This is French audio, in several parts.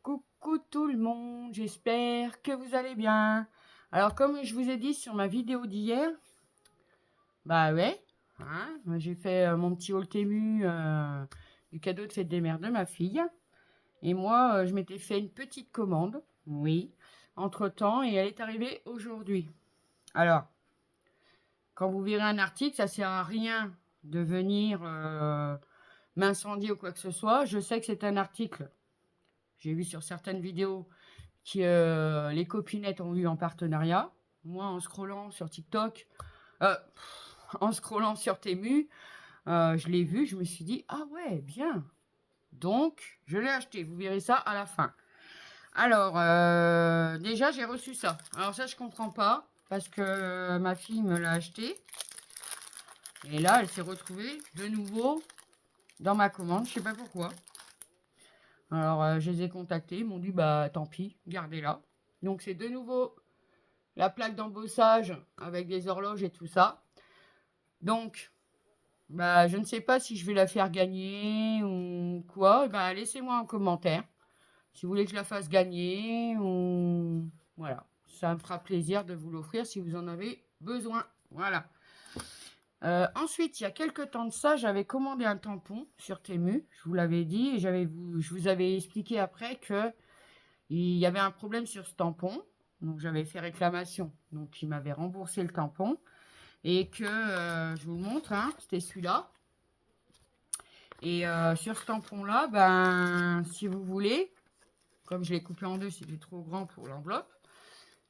Coucou tout le monde, j'espère que vous allez bien. Alors comme je vous ai dit sur ma vidéo d'hier, bah ouais, hein, moi, j'ai fait mon petit haul Temu du cadeau de fête des mères de ma fille. Et moi, je m'étais fait une petite commande, oui, entre-temps, et elle est arrivée aujourd'hui. Alors, quand vous verrez un article, ça sert à rien de venir m'incendier ou quoi que ce soit. Je sais que c'est un article, j'ai vu sur certaines vidéos, que les copinettes ont eu en partenariat. Moi, en scrollant sur TikTok, euh, en scrollant sur Temu, je l'ai vu, je me suis dit, ah ouais, bien. Donc, je l'ai acheté. Vous verrez ça à la fin. Alors, déjà, j'ai reçu ça. Alors ça, je comprends pas, parce que ma fille me l'a acheté. Et là, elle s'est retrouvée de nouveau dans ma commande. Je sais pas pourquoi. Alors, je les ai contactés. Ils m'ont dit, bah, tant pis, gardez-la. Donc, c'est de nouveau la plaque d'embossage avec des horloges et tout ça. Donc, bah, je ne sais pas si je vais la faire gagner ou quoi. Bah, laissez-moi un commentaire si vous voulez que je la fasse gagner ou voilà. Ça me fera plaisir de vous l'offrir si vous en avez besoin. Voilà. Ensuite, il y a quelques temps de ça, j'avais commandé un tampon sur Temu. Je vous l'avais dit et je vous avais expliqué après que il y avait un problème sur ce tampon. Donc, j'avais fait réclamation. Donc, il m'avait remboursé le tampon. Et que, je vous le montre, hein, c'était celui-là. Et sur ce tampon-là, ben, si vous voulez, comme je l'ai coupé en deux, c'était trop grand pour l'enveloppe.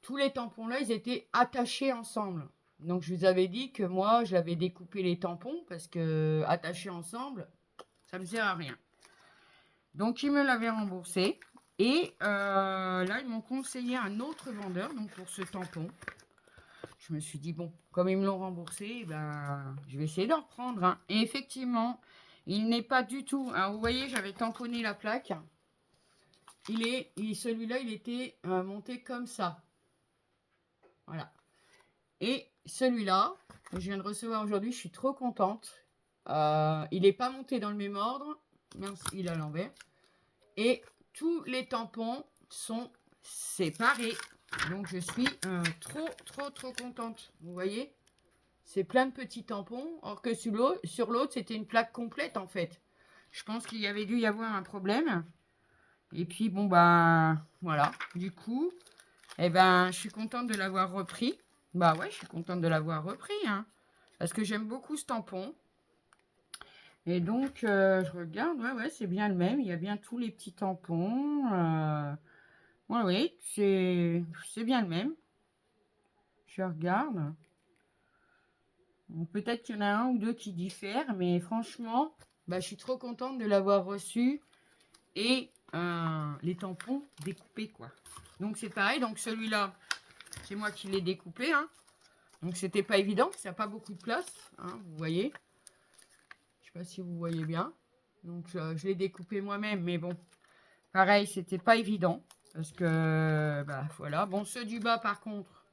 Tous les tampons-là, ils étaient attachés ensemble. Donc, je vous avais dit que moi, j'avais découpé les tampons parce que attachés ensemble, ça me sert à rien. Donc, ils me l'avaient remboursé. Et là, ils m'ont conseillé un autre vendeur donc pour ce tampon. Je me suis dit, bon, comme ils me l'ont remboursé, ben, je vais essayer d'en reprendre. Hein. Et effectivement, il n'est pas du tout... Alors, vous voyez, j'avais tamponné la plaque. Celui-là, il était monté comme ça. Voilà. Et celui-là, que je viens de recevoir aujourd'hui, je suis trop contente. Il n'est pas monté dans le même ordre. Mince, il est à l'envers. Et tous les tampons sont séparés. Donc, je suis trop contente. Vous voyez ? C'est plein de petits tampons. Or que sur l'autre, c'était une plaque complète, en fait. Je pense qu'il y avait dû y avoir un problème. Et puis, bon, ben, voilà. Du coup, eh ben, je suis contente de l'avoir repris. Bah ouais, je suis contente de l'avoir repris, hein. Parce que j'aime beaucoup ce tampon. Et donc, je regarde. Ouais, c'est bien le même. Il y a bien tous les petits tampons. Oui, c'est bien le même. Je regarde. Peut-être qu'il y en a un ou deux qui diffèrent, mais franchement, bah, je suis trop contente de l'avoir reçu. Et les tampons découpés, quoi. Donc, c'est pareil. Donc, celui-là, c'est moi qui l'ai découpé. Hein. Donc, c'était pas évident. Ça n'a pas beaucoup de place. Hein, vous voyez. Je sais pas si vous voyez bien. Donc, je l'ai découpé moi-même. Mais bon, pareil, c'était pas évident. Parce que, bah, voilà. Bon, ceux du bas, par contre,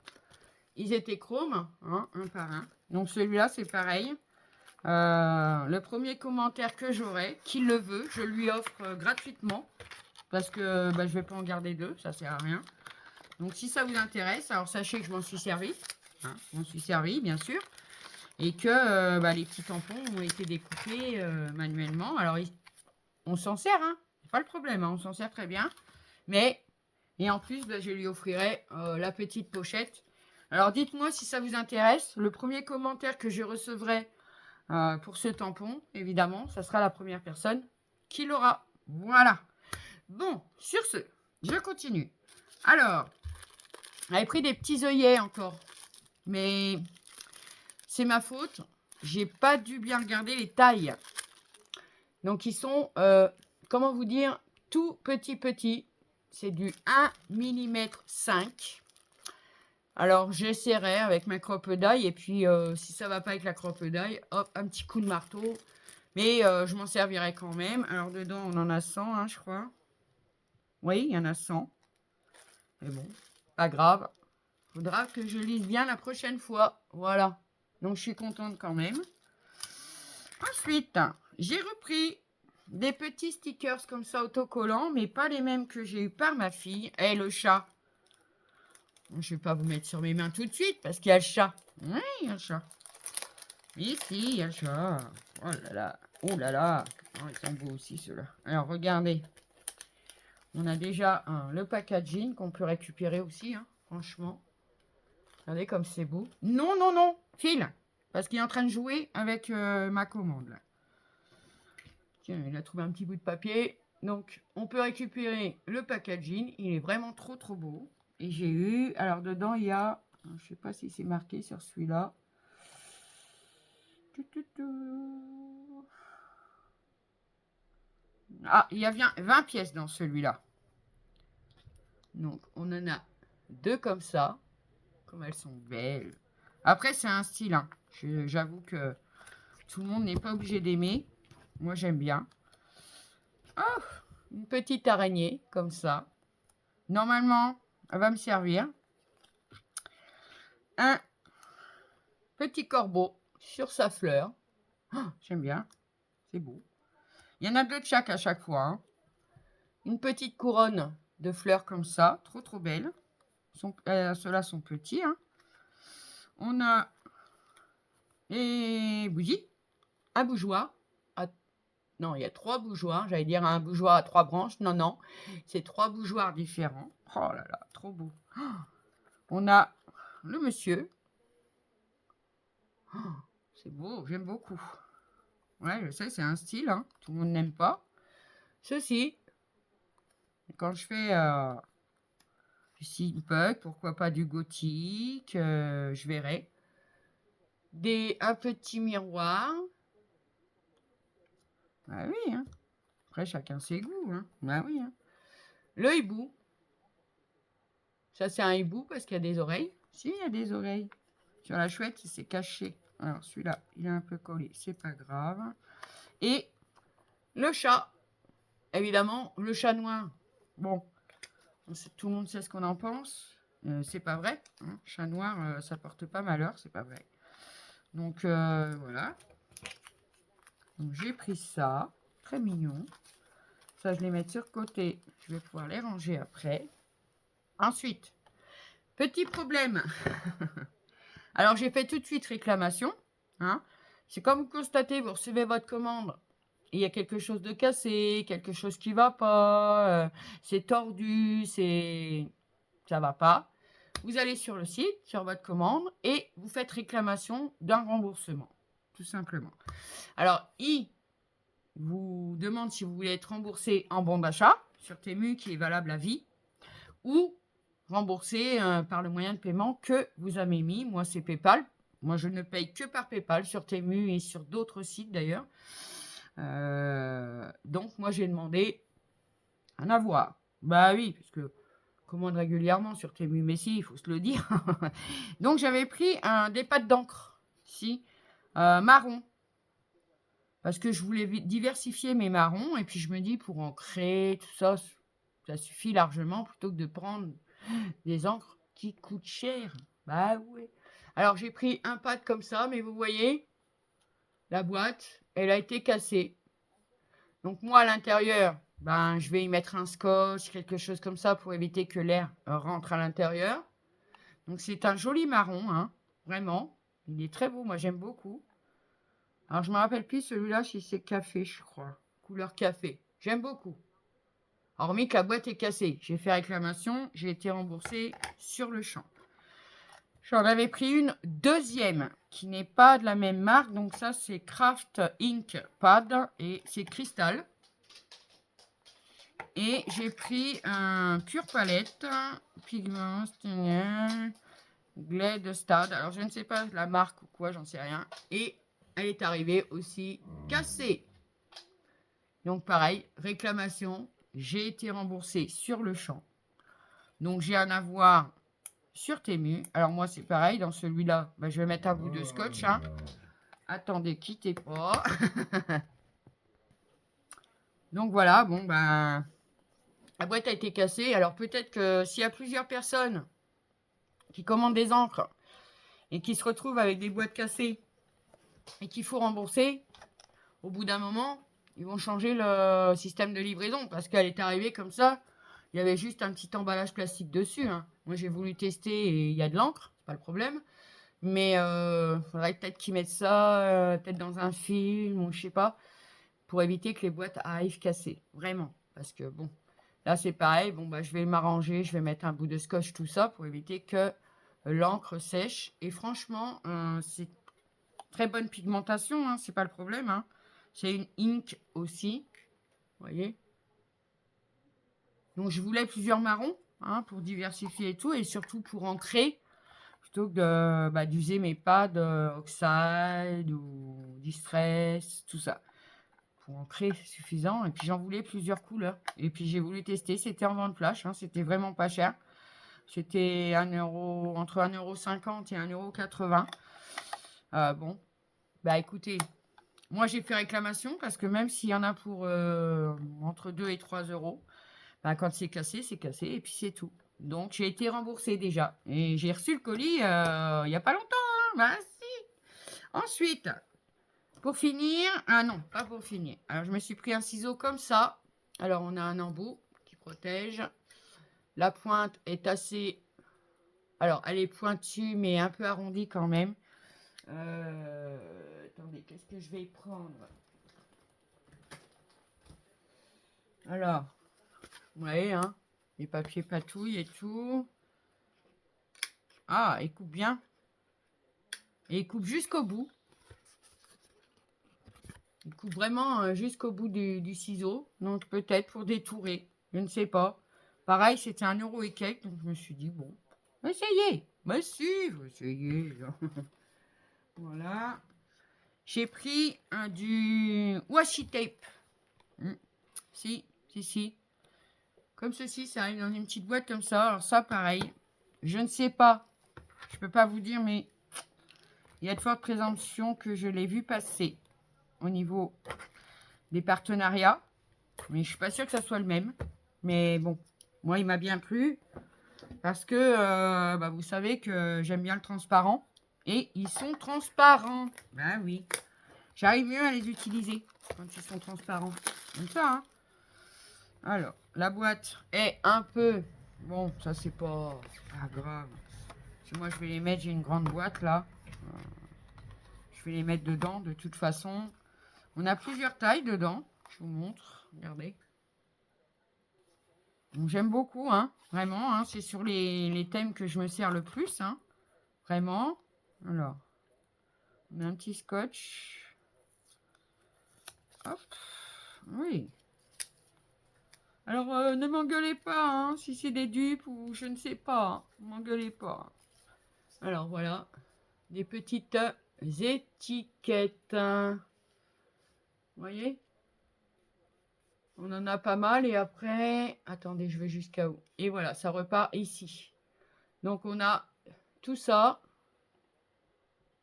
ils étaient chromes. Hein, un par un. Donc, celui-là, c'est pareil. Le premier commentaire que j'aurai, qui le veut, je lui offre gratuitement. Parce que bah, je ne vais pas en garder deux, ça sert à rien. Donc si ça vous intéresse, alors sachez que je m'en suis servi. Hein, je m'en suis servi, bien sûr. Et que bah, les petits tampons ont été découpés manuellement. Alors on s'en sert, hein. C'est pas le problème, hein, on s'en sert très bien. Mais, et en plus, bah, je lui offrirai la petite pochette. Alors dites-moi si ça vous intéresse. Le premier commentaire que je recevrai pour ce tampon, évidemment, ça sera la première personne qui l'aura. Voilà. Bon, sur ce, je continue. Alors, j'avais pris des petits œillets encore. Mais c'est ma faute. J'ai pas dû bien regarder les tailles. Donc, ils sont, comment vous dire, tout petits. C'est du 1 mm 5. Alors, j'essaierai avec ma crocodile. Et puis, si ça va pas avec la crocodile, hop, un petit coup de marteau. Mais je m'en servirai quand même. Alors, dedans, on en a 100, hein, je crois. Oui, il y en a 100. Mais bon, pas grave. Faudra que je lise bien la prochaine fois. Voilà. Donc, je suis contente quand même. Ensuite, j'ai repris des petits stickers comme ça autocollants, mais pas les mêmes que j'ai eu par ma fille. Et le chat. Je vais pas vous mettre sur mes mains tout de suite parce qu'il y a le chat. Oui, il y a le chat. Ici, il y a le chat. Oh là là. Oh là là. Oh, ils sont beaux aussi ceux-là. Alors, regardez. On a déjà le packaging qu'on peut récupérer aussi, hein, franchement. Regardez comme c'est beau. Non, non, non. File. Parce qu'il est en train de jouer avec ma commande. Là. Tiens, il a trouvé un petit bout de papier. Donc, on peut récupérer le packaging. Il est vraiment trop, trop beau. Et j'ai eu... Alors, dedans, il y a... Je ne sais pas si c'est marqué sur celui-là. Ah, il y a bien 20 pièces dans celui-là. Donc, on en a 2 comme ça. Comme elles sont belles. Après, c'est un style. Hein. J'avoue que tout le monde n'est pas obligé d'aimer. Moi, j'aime bien. Oh, une petite araignée, comme ça. Normalement, elle va me servir. Un petit corbeau sur sa fleur. Oh, j'aime bien. C'est beau. Il y en a 2 de chaque à chaque fois. Hein. Une petite couronne de fleurs comme ça. Trop, trop belle. Ceux-là sont petits. Hein. On a les bougies. Un bougeoir. Non, il y a 3 bougeoirs. J'allais dire un bougeoir à 3 branches. Non, non. C'est 3 bougeoirs différents. Oh là là, trop beau. Oh, on a le monsieur. Oh, c'est beau, j'aime beaucoup. Ouais, je sais, c'est un style. Hein. Tout le monde n'aime pas. Ceci, quand je fais du steampunk, pourquoi pas du gothique, je verrai. Un petit miroir. Ah oui, hein. Après, chacun ses goûts. Hein. Bah oui. Hein. Le hibou. Ça, c'est un hibou parce qu'il y a des oreilles. Si, il y a des oreilles. Sur la chouette, il s'est caché. Alors, celui-là, il est un peu collé. C'est pas grave. Et le chat. Évidemment, le chat noir. Bon, tout le monde sait ce qu'on en pense. C'est pas vrai. Hein. Chat noir, ça porte pas malheur. C'est pas vrai. Donc, voilà. J'ai pris ça. Très mignon. Ça, je les mets sur côté. Je vais pouvoir les ranger après. Ensuite, petit problème. Alors, j'ai fait tout de suite réclamation. Hein. C'est comme vous constatez, vous recevez votre commande. Il y a quelque chose de cassé, quelque chose qui ne va pas, c'est tordu, ça va pas. Vous allez sur le site, sur votre commande, et vous faites réclamation d'un remboursement, tout simplement. Alors, il vous demande si vous voulez être remboursé en bon d'achat, sur Temu, qui est valable à vie, ou remboursé par le moyen de paiement que vous avez mis. Moi, c'est PayPal. Moi, je ne paye que par PayPal sur Temu et sur d'autres sites d'ailleurs. Donc, moi, j'ai demandé un avoir. Bah oui, parce que commande régulièrement sur Temu Messi, il faut se le dire. Donc, j'avais pris des pâtes d'encre, ici, marron. Parce que je voulais diversifier mes marrons. Et puis, je me dis, pour ancrer, tout ça, ça suffit largement plutôt que de prendre des encres qui coûtent cher. Bah oui. Alors, j'ai pris un pad comme ça, mais vous voyez, la boîte, elle a été cassée. Donc, moi, à l'intérieur, ben, je vais y mettre un scotch, quelque chose comme ça pour éviter que l'air rentre à l'intérieur. Donc, c'est un joli marron, hein, vraiment. Il est très beau, moi, j'aime beaucoup. Alors, je ne me rappelle plus celui-là si c'est café, je crois. Couleur café. J'aime beaucoup. Hormis que la boîte est cassée. J'ai fait réclamation, j'ai été remboursée sur le champ. J'en avais pris une deuxième qui n'est pas de la même marque. Donc ça, c'est Craft Ink Pad et c'est cristal. Et j'ai pris un pure palette, pigment, Glade Stad. Alors, je ne sais pas la marque ou quoi, j'en sais rien. Et elle est arrivée aussi cassée. Donc, pareil, réclamation. J'ai été remboursée sur le champ. Donc, j'ai un avoir sur Temu. Alors, moi, c'est pareil. Dans celui-là, ben, je vais mettre un bout de scotch. Hein. Attendez, quittez pas. Donc, voilà. Bon, ben, la boîte a été cassée. Alors, peut-être que s'il y a plusieurs personnes qui commandent des encres et qui se retrouvent avec des boîtes cassées et qu'il faut rembourser, au bout d'un moment, ils vont changer le système de livraison parce qu'elle est arrivée comme ça. Il y avait juste un petit emballage plastique dessus. Hein. Moi, j'ai voulu tester et il y a de l'encre, c'est pas le problème. Mais faudrait peut-être qu'ils mettent ça, peut-être dans un film ou je sais pas, pour éviter que les boîtes arrivent cassées. Vraiment. Parce que bon, là c'est pareil. Bon, bah, je vais m'arranger, je vais mettre un bout de scotch, tout ça, pour éviter que l'encre sèche. Et franchement, c'est très bonne pigmentation, hein, c'est pas le problème. Hein. C'est une ink aussi. Vous voyez. Donc je voulais plusieurs marrons hein, pour diversifier et tout, et surtout pour ancrer, plutôt que d'user mes pads Oxide ou Distress, tout ça. Pour ancrer, c'est suffisant. Et puis j'en voulais plusieurs couleurs. Et puis j'ai voulu tester, c'était en vente flash, hein, c'était vraiment pas cher. C'était 1 euro, entre 1,50 € et 1,80 €. Bon, bah écoutez, moi j'ai fait réclamation parce que même s'il y en a pour entre 2 et 3 euros, bah, quand c'est cassé et puis c'est tout. Donc j'ai été remboursée déjà. Et j'ai reçu le colis il n'y a pas longtemps. Hein. Bah si. Ensuite, pour finir, ah non, pas pour finir. Alors je me suis pris un ciseau comme ça. Alors on a un embout qui protège. La pointe est assez... Alors elle est pointue mais un peu arrondie quand même. Attendez, qu'est-ce que je vais prendre? Alors, vous voyez, hein, les papiers patouilles et tout. Ah, il coupe bien. Et il coupe jusqu'au bout. Il coupe vraiment jusqu'au bout du ciseau. Donc peut-être pour détourer. Je ne sais pas. Pareil, c'était 1 euro et quelques. Donc je me suis dit, bon, essayez. Mais si, essayez. Voilà. J'ai pris du washi tape. Si, si, si. Comme ceci, ça arrive dans une petite boîte comme ça. Alors ça, pareil. Je ne sais pas. Je peux pas vous dire, mais il y a de fortes présomptions que je l'ai vu passer au niveau des partenariats. Mais je suis pas sûre que ça soit le même. Mais bon, moi, il m'a bien plu. Parce que, vous savez que j'aime bien le transparent. Et ils sont transparents. Ben oui. J'arrive mieux à les utiliser quand ils sont transparents. Comme ça, hein. Alors, la boîte est un peu... Bon, ça, c'est pas grave. Parce que moi, je vais les mettre... J'ai une grande boîte, là. Je vais les mettre dedans, de toute façon. On a plusieurs tailles dedans. Je vous montre. Regardez. J'aime beaucoup, hein. Vraiment, hein. C'est sur les thèmes que je me sers le plus, hein. Vraiment. Alors, on a un petit scotch. Hop. Oui. Alors, ne m'engueulez pas, hein, si c'est des dupes ou je ne sais pas. Ne m'engueulez pas. Alors, voilà. Des petites étiquettes. Vous voyez? On en a pas mal. Et après... Attendez, je vais jusqu'à où? Et voilà, ça repart ici. Donc, on a tout ça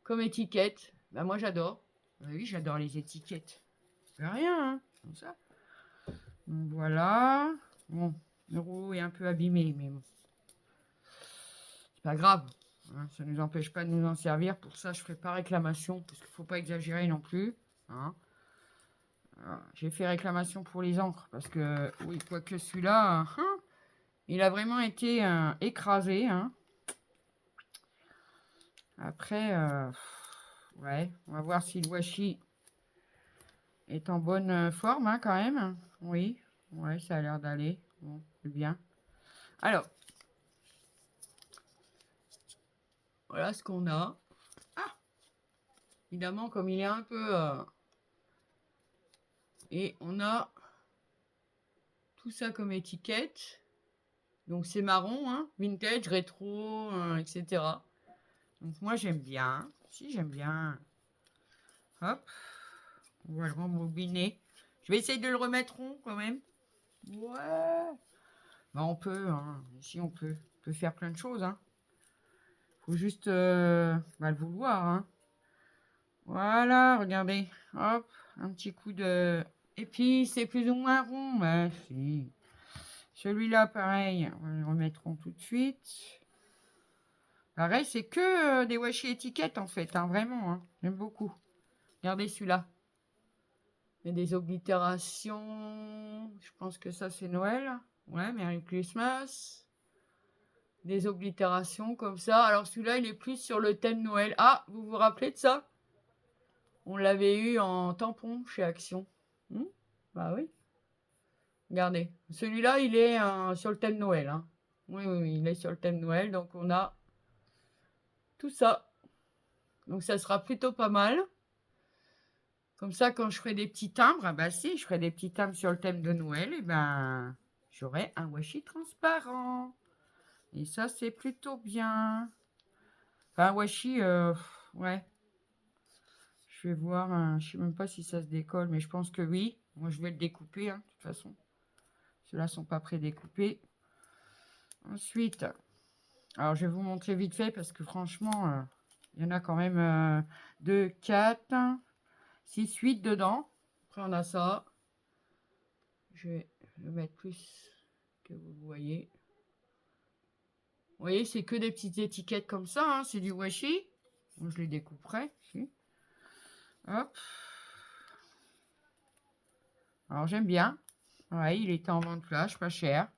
comme étiquette. Bah, moi, j'adore. Oui, j'adore les étiquettes. Rien, hein, comme ça. Donc, voilà. Bon, le rouleau est un peu abîmé, mais bon. C'est pas grave. Hein, ça ne nous empêche pas de nous en servir. Pour ça, je ferai pas réclamation, parce qu'il ne faut pas exagérer non plus. Hein. J'ai fait réclamation pour les encres, parce que, oui, quoique celui-là, hein, il a vraiment été écrasé. Hein. Après, ouais, on va voir si le washi est en bonne forme, hein, quand même. Oui, ouais, ça a l'air d'aller. Bon, c'est bien. Alors, voilà ce qu'on a. Ah, évidemment, comme il est un peu... et on a tout ça comme étiquette. Donc c'est marron, hein, vintage, rétro, etc. Donc moi j'aime bien. Si j'aime bien. Hop. On va le rembobiner. Je vais essayer de le remettre rond quand même. Ouais. Bah on peut, hein. Ici on peut. On peut faire plein de choses, hein. Faut juste le vouloir, hein. Voilà, regardez. Hop. Un petit coup de... Et puis c'est plus ou moins rond. Bah si. Celui-là, pareil, on va le remettre rond tout de suite. Pareil, c'est que des washi étiquettes en fait, hein, vraiment. Hein. J'aime beaucoup. Regardez celui-là. Il y a des oblitérations. Je pense que ça, c'est Noël. Ouais, Merry Christmas. Des oblitérations comme ça. Alors, celui-là, il est plus sur le thème Noël. Ah, vous vous rappelez de ça? On l'avait eu en tampon chez Action. Bah oui. Regardez. Celui-là, il est sur le thème Noël. Hein. Oui, oui, oui, il est sur le thème Noël. Donc, on a tout ça. Donc, ça sera plutôt pas mal. Comme ça, quand je ferai des petits timbres, bah si, je ferai des petits timbres sur le thème de Noël, et ben, j'aurai un washi transparent. Et ça, c'est plutôt bien. Enfin, un washi, ouais. Je vais voir, je sais même pas si ça se décolle, mais je pense que oui. Moi, je vais le découper, hein, de toute façon. Ceux-là sont pas pré-découpés. Ensuite, alors je vais vous montrer vite fait parce que franchement, il y en a quand même 2, 4, 6, 8 dedans. Après, on a ça. Je vais le mettre plus que vous voyez. Vous voyez, c'est que des petites étiquettes comme ça. Hein, c'est du washi. Bon, je les découperai. Ici. Hop. Alors, j'aime bien. Ouais, il était en vente flash, pas cher.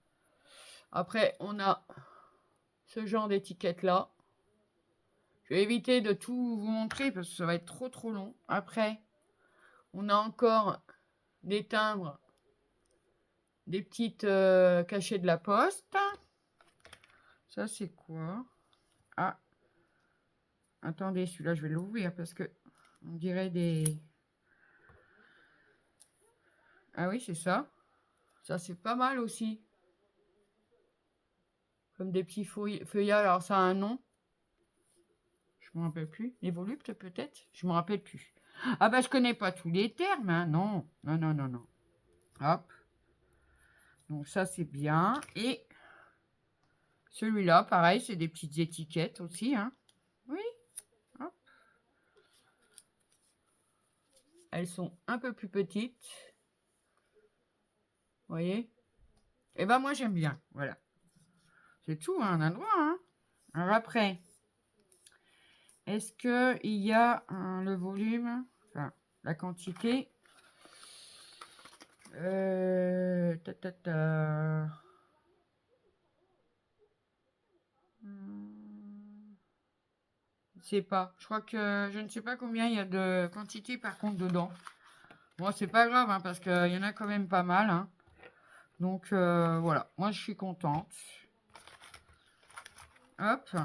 Après, on a ce genre d'étiquette là. Je vais éviter de tout vous montrer parce que ça va être trop long. Après, on a encore des timbres, des petites cachets de la poste. Ça, c'est quoi? Ah, attendez, celui-là, je vais l'ouvrir parce que on dirait des... Ah oui, c'est ça. Ça, c'est pas mal aussi. Comme des petits feuillages. Alors, ça a un nom. Je me rappelle plus. Les voluptes, peut-être? Je me rappelle plus. Ah bah, je connais pas tous les termes. Hein. Non, non, non, non, non. Hop. Donc, ça, c'est bien. Et celui-là, pareil, c'est des petites étiquettes aussi. Hein. Oui. Hop. Elles sont un peu plus petites. Vous voyez? Et ben, moi, j'aime bien. Voilà. C'est tout, hein, on a le droit. Hein. Alors, après... Est-ce qu'il y a le volume, enfin la quantité ta, ta, ta. Je ne sais pas. Je crois que je ne sais pas combien il y a de quantité par contre dedans. Bon, c'est pas grave hein, parce qu'il y en a quand même pas mal. Hein. Donc voilà, moi je suis contente. Hop.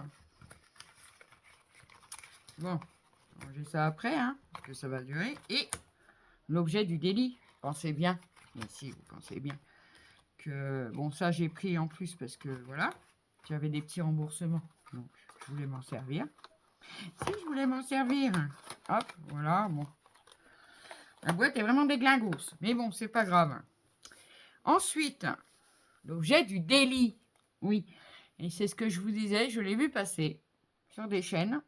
Bon, j'ai ça après, hein, parce que ça va durer. Et l'objet du délit, pensez bien. Mais si, vous pensez bien. Que, bon, ça j'ai pris en plus parce que voilà, j'avais des petits remboursements. Donc, je voulais m'en servir. Si je voulais m'en servir. Hop, voilà, bon. La boîte est vraiment déglingos. Mais bon, c'est pas grave. Ensuite, l'objet du délit. Oui, et c'est ce que je vous disais, je l'ai vu passer sur des chaînes.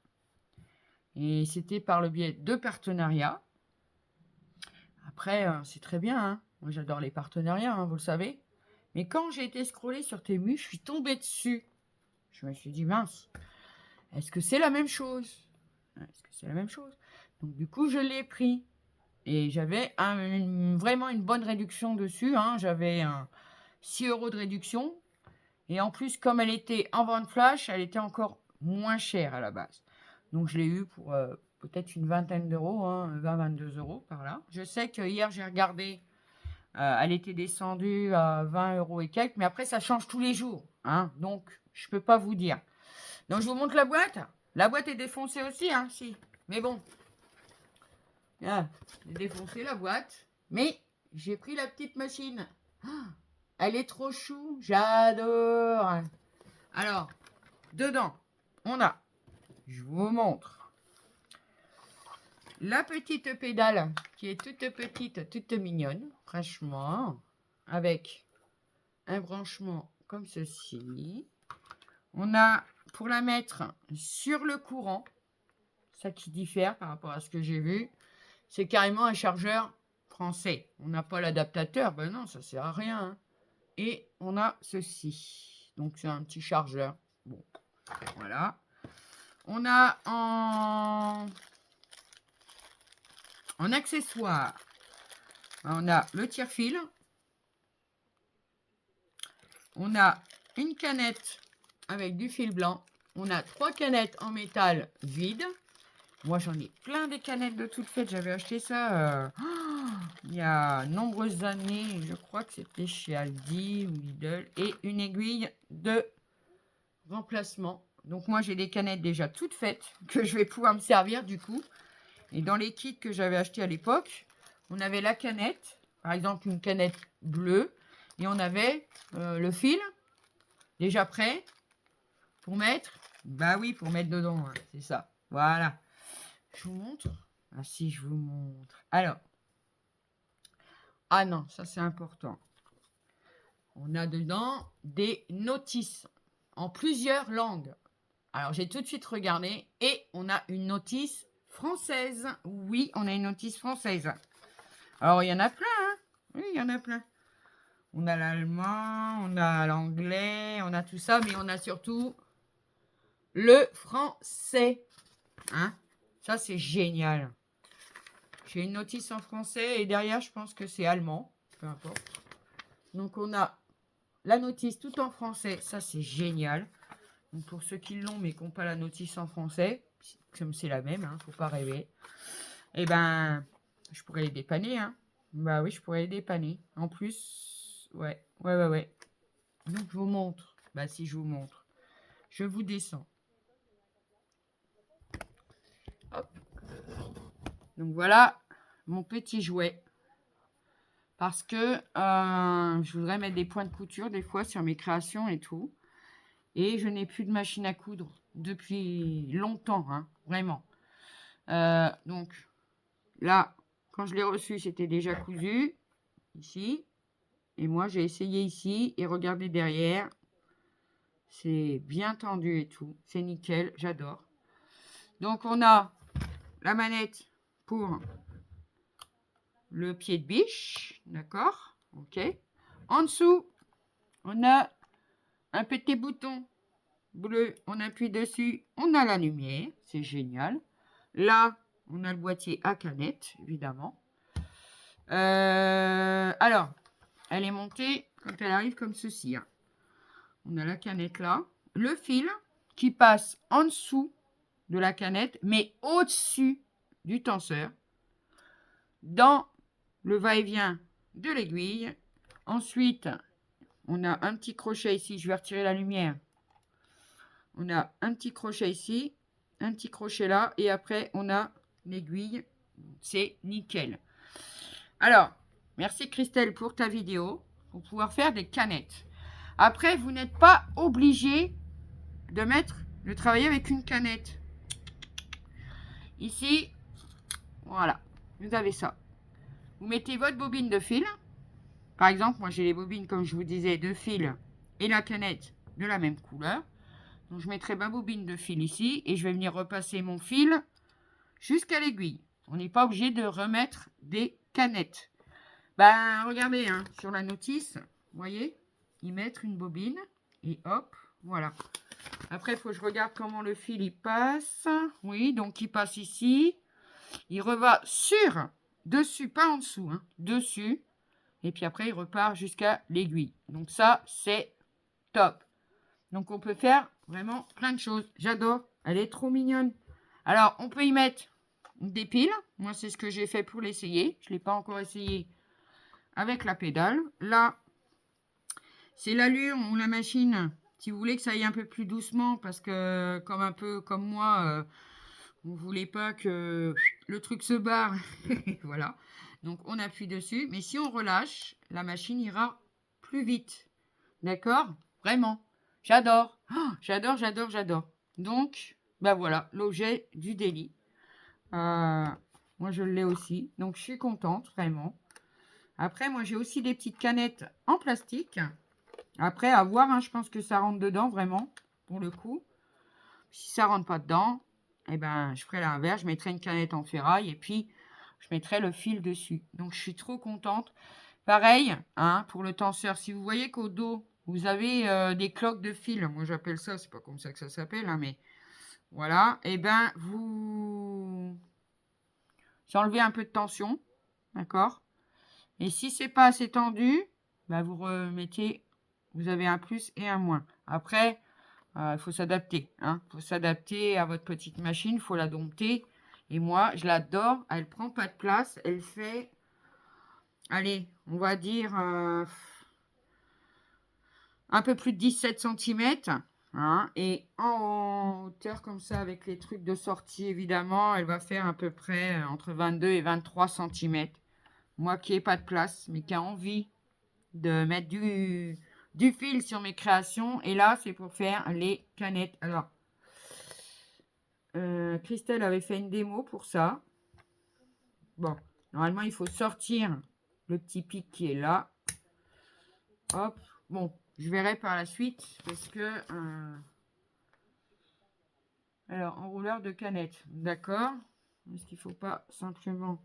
Et c'était par le biais de partenariats. Après, c'est très bien. Hein. Moi, j'adore les partenariats, hein, vous le savez. Mais quand j'ai été scroller sur Temu, je suis tombée dessus. Je me suis dit, mince, est-ce que c'est la même chose? Est-ce que c'est la même chose? Donc, du coup, je l'ai pris. Et j'avais vraiment une bonne réduction dessus. Hein. J'avais 6 € de réduction. Et en plus, comme elle était en vente flash, elle était encore moins chère à la base. Donc, je l'ai eu pour peut-être une vingtaine d'euros, hein, 20-22 € par là. Je sais que hier, j'ai regardé, elle était descendue à 20 € et quelques. Mais après, ça change tous les jours. Hein. Donc, je ne peux pas vous dire. Donc, je vous montre la boîte. La boîte est défoncée aussi, hein, si. Mais bon. Ah, j'ai défoncé la boîte. Mais j'ai pris la petite machine. Ah, elle est trop chou. J'adore. Alors, dedans, on a, je vous montre, la petite pédale qui est toute petite, toute mignonne, franchement, avec un branchement comme ceci. On a, pour la mettre sur le courant, ça qui diffère par rapport à ce que j'ai vu, c'est carrément un chargeur français. On n'a pas l'adaptateur, ben non, ça sert à rien. Hein. Et on a ceci. Donc c'est un petit chargeur. Bon, voilà. On a en accessoire On a le tire-fil. On a une canette avec du fil blanc. On a 3 canettes en métal vide. Moi, j'en ai plein des canettes de toutes faites. J'avais acheté ça il y a nombreuses années. Je crois que c'était chez Aldi ou Lidl. Et une aiguille de remplacement. Donc, moi, j'ai des canettes déjà toutes faites que je vais pouvoir me servir du coup. Et dans les kits que j'avais achetés à l'époque, on avait la canette. Par exemple, une canette bleue. Et on avait le fil déjà prêt pour mettre. Bah oui, pour mettre dedans. Hein, c'est ça. Voilà. Je vous montre. Ah si, je vous montre. Alors. Ah non, ça c'est important. On a dedans des notices en plusieurs langues. Alors j'ai tout de suite regardé et on a une notice française. Oui, on a une notice française. Alors il y en a plein. Hein, oui, il y en a plein. On a l'allemand, on a l'anglais, on a tout ça, mais on a surtout le français. Hein, ça c'est génial. J'ai une notice en français et derrière, je pense que c'est allemand. Peu importe. Donc, on a la notice tout en français. Ça, c'est génial. Donc, pour ceux qui l'ont mais qui n'ont pas la notice en français, comme c'est la même, hein, faut pas rêver. Eh ben, je pourrais les dépanner. Hein. Bah oui, je pourrais les dépanner. En plus, ouais. Donc, je vous montre. Bah si, je vous montre. Je vous descends. Hop. Donc, voilà mon petit jouet. Parce que je voudrais mettre des points de couture des fois sur mes créations et tout. Et je n'ai plus de machine à coudre depuis longtemps, hein, vraiment. Donc là, quand je l'ai reçu, c'était déjà cousu, ici. Et moi, j'ai essayé ici et regardez derrière. C'est bien tendu et tout. C'est nickel, j'adore. Donc on a la manette pour le pied de biche, d'accord? Ok. En dessous, on a un petit bouton bleu, on appuie dessus, on a la lumière, c'est génial. Là, on a le boîtier à canette, évidemment. Alors, elle est montée quand elle arrive comme ceci. Hein. On a la canette là. Le fil qui passe en dessous de la canette, mais au-dessus du tenseur. Dans le va-et-vient de l'aiguille. Ensuite, on a un petit crochet ici. Je vais retirer la lumière. On a un petit crochet ici, un petit crochet là, et après, on a l'aiguille. C'est nickel. Alors, merci Christelle pour ta vidéo, pour pouvoir faire des canettes. Après, vous n'êtes pas obligé de travailler avec une canette. Ici, voilà, vous avez ça. Vous mettez votre bobine de fil. Par exemple, moi j'ai les bobines, comme je vous disais, de fil et la canette de la même couleur. Donc je mettrai ma bobine de fil ici et je vais venir repasser mon fil jusqu'à l'aiguille. On n'est pas obligé de remettre des canettes. Ben regardez, hein, sur la notice, vous voyez, y mettre une bobine et hop, voilà. Après, il faut que je regarde comment le fil il passe. Oui, donc il passe ici. Il reva dessus, pas en dessous, hein, dessus. Et puis après, il repart jusqu'à l'aiguille. Donc ça, c'est top. Donc on peut faire vraiment plein de choses. J'adore. Elle est trop mignonne. Alors, on peut y mettre des piles. Moi, c'est ce que j'ai fait pour l'essayer. Je ne l'ai pas encore essayé avec la pédale. Là, c'est l'allure ou la machine. Si vous voulez que ça aille un peu plus doucement, parce que comme un peu comme moi, vous ne voulez pas que le truc se barre. Voilà. Donc, on appuie dessus. Mais si on relâche, la machine ira plus vite. D'accord? Vraiment. J'adore. Oh, j'adore. Donc, ben voilà, l'objet du délit. Moi, je l'ai aussi. Donc, je suis contente, vraiment. Après, moi, j'ai aussi des petites canettes en plastique. Après, à voir, hein, je pense que ça rentre dedans, vraiment, pour le coup. Si ça rentre pas dedans, eh ben, je ferai l'inverse. Je mettrai une canette en ferraille et puis je mettrai le fil dessus. Donc, je suis trop contente. Pareil, hein, pour le tenseur. Si vous voyez qu'au dos, vous avez des cloques de fil. Moi, j'appelle ça, c'est pas comme ça que ça s'appelle, hein, mais voilà. Eh ben, vous enlevez un peu de tension, d'accord? Et si c'est pas assez tendu, bah vous remettez, vous avez un plus et un moins. Après, il faut s'adapter. Hein. Il faut s'adapter à votre petite machine, il faut la dompter. Et moi, je l'adore. Elle prend pas de place. Elle fait, allez, on va dire un peu plus de 17 cm. Hein, et en hauteur comme ça, avec les trucs de sortie, évidemment, elle va faire à peu près entre 22 et 23 cm. Moi qui n'ai pas de place, mais qui a envie de mettre du fil sur mes créations. Et là, c'est pour faire les canettes. Alors, Christelle avait fait une démo pour ça. Bon, normalement, il faut sortir le petit pic qui est là. Hop. Bon, je verrai par la suite parce que... alors, enrouleur de canettes. D'accord. Est-ce qu'il ne faut pas simplement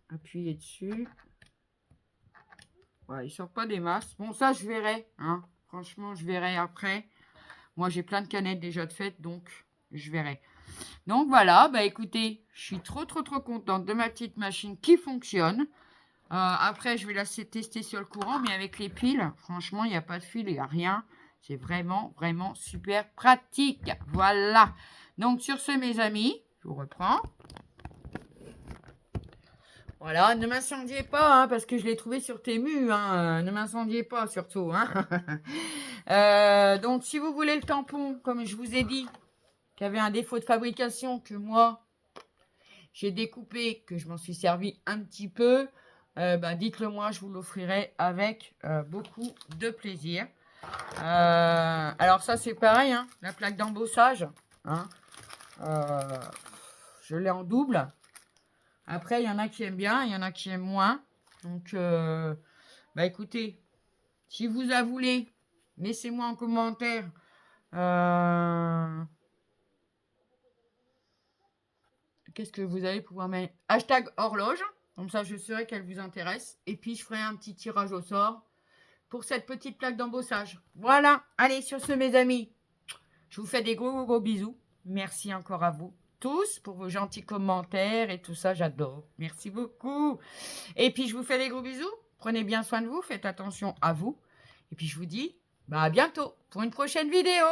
appuyer dessus? Ouais, il sort pas des masses. Bon, ça, je verrai. Hein. Franchement, je verrai après. Moi, j'ai plein de canettes déjà de faites, donc je verrai. Donc voilà, bah écoutez, je suis trop contente de ma petite machine qui fonctionne. Après, je vais la tester sur le courant, mais avec les piles, franchement, il n'y a pas de fil, il n'y a rien. C'est vraiment super pratique. Voilà. Donc sur ce, mes amis, je vous reprends. Voilà, ne m'incendiez pas, hein, parce que je l'ai trouvé sur Temu. Hein, ne m'incendiez pas, surtout. Hein. Donc, si vous voulez le tampon, comme je vous ai dit, qui avait un défaut de fabrication que moi, j'ai découpé, que je m'en suis servi un petit peu, dites-le moi, je vous l'offrirai avec beaucoup de plaisir. Alors ça, c'est pareil, hein, la plaque d'embossage. Hein, je l'ai en double. Après, il y en a qui aiment bien, il y en a qui aiment moins. Donc, écoutez, si vous la voulez, laissez-moi en commentaire. Qu'est-ce que vous allez pouvoir mettre? Hashtag horloge. Comme ça, je saurai qu'elle vous intéresse. Et puis, je ferai un petit tirage au sort pour cette petite plaque d'embossage. Voilà. Allez, sur ce, mes amis, je vous fais des gros bisous. Merci encore à vous tous pour vos gentils commentaires et tout ça, j'adore. Merci beaucoup. Et puis, je vous fais des gros bisous. Prenez bien soin de vous. Faites attention à vous. Et puis, je vous dis à bientôt pour une prochaine vidéo.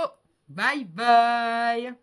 Bye bye.